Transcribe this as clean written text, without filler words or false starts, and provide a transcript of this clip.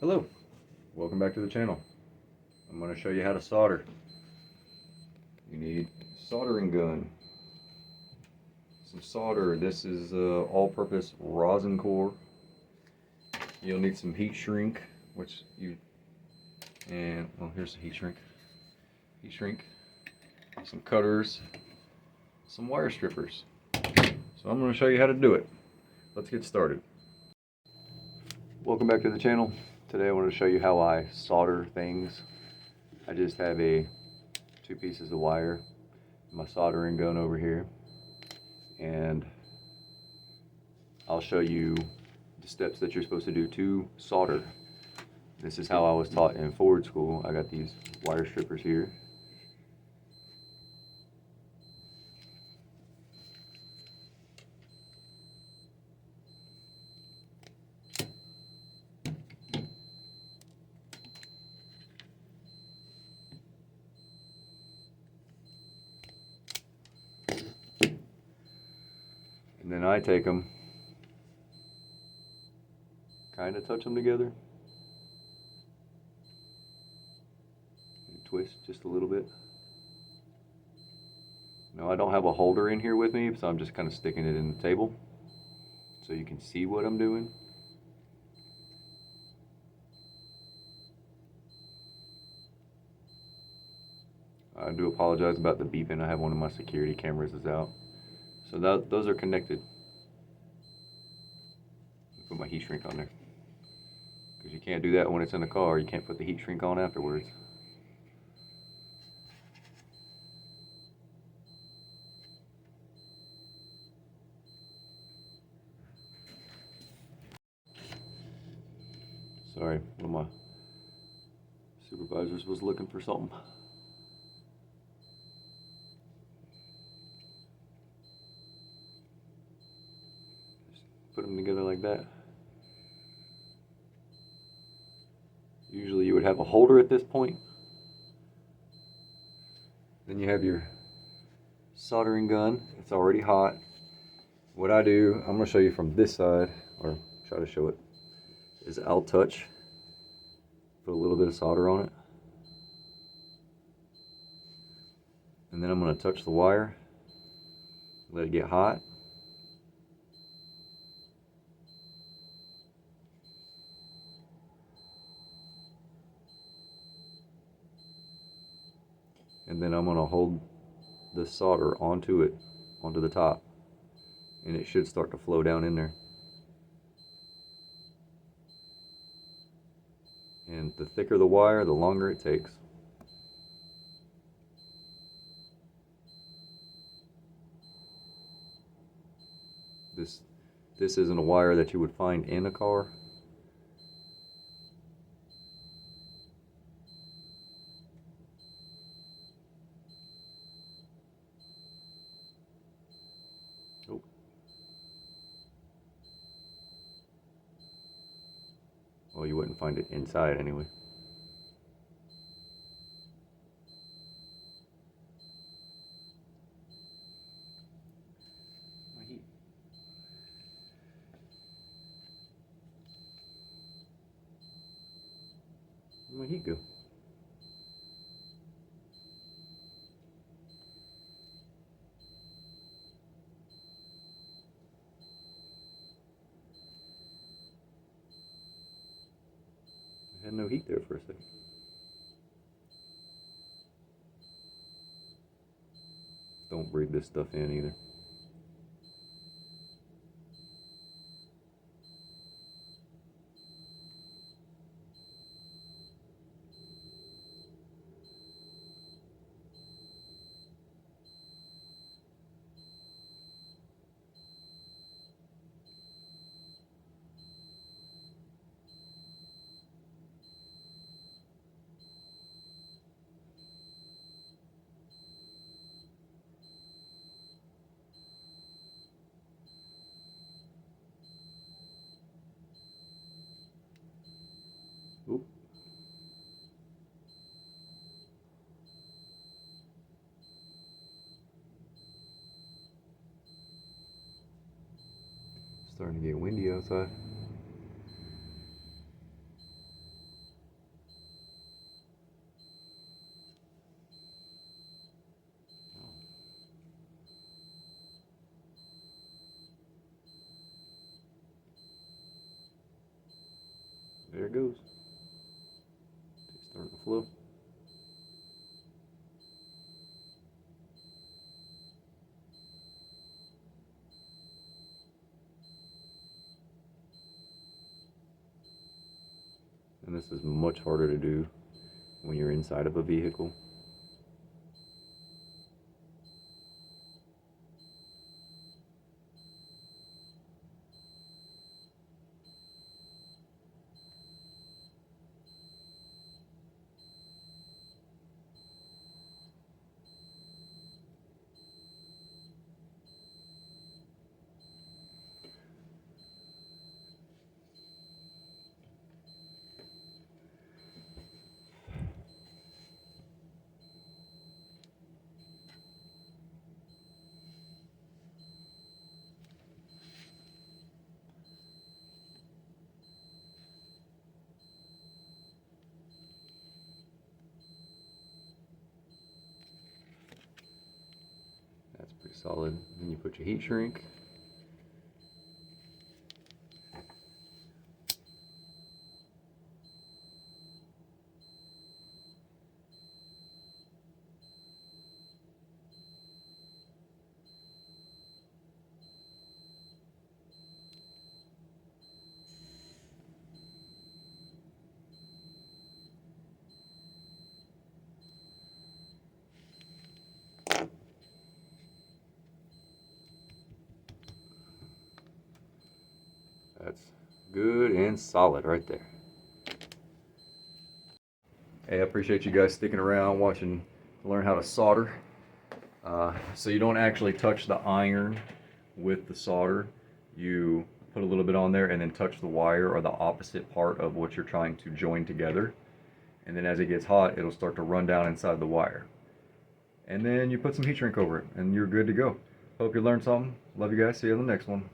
Hello, welcome back to the channel. I'm going to show you how to solder. You need a soldering gun, some solder. This is all-purpose rosin core. You'll need some heat shrink, well, here's the heat shrink, some cutters, some wire strippers. So I'm going to show you how to do it. Let's get started. Welcome back to the channel. Today I want to show you how I solder things. I just have two pieces of wire, my soldering gun over here, and I'll show you the steps that you're supposed to do to solder. This is how I was taught in Ford school. I got these wire strippers here. And then I take them, kind of touch them together, and twist just a little bit. Now I don't have a holder in here with me, so I'm just kind of sticking it in the table so you can see what I'm doing. I do apologize about the beeping. I have one of my security cameras is out. So those are connected. Put my heat shrink on there, because you can't do that when it's in the car. You can't put the heat shrink on afterwards. Sorry, one of my supervisors was looking for something. Just put them together like that. Usually you would have a holder at this point. Then you have your soldering gun. It's already hot. What I do, I'm going to show you from this side, or try to show it, is I'll touch, put a little bit of solder on it, and then I'm going to touch the wire, let it get hot. And then I'm going to hold the solder onto it, onto the top, and it should start to flow down in there. And the thicker the wire, the longer it takes. This isn't a wire that you would find in a car. Oh. Well, you wouldn't find it inside anyway. My heat. Where'd my heat go? I had no heat there for a second. Don't breathe this stuff in either. Oop. Starting to get windy outside. There it goes. It's starting to flow. And this is much harder to do when you're inside of a vehicle. That's pretty solid. Then you put your heat shrink. That's good and solid right there. Hey, I appreciate you guys sticking around watching to learn how to solder. So you don't actually touch the iron with the solder. You put a little bit on there and then touch the wire or the opposite part of what you're trying to join together. And then as it gets hot, it'll start to run down inside the wire. And then you put some heat shrink over it and you're good to go. Hope you learned something. Love you guys. See you in the next one.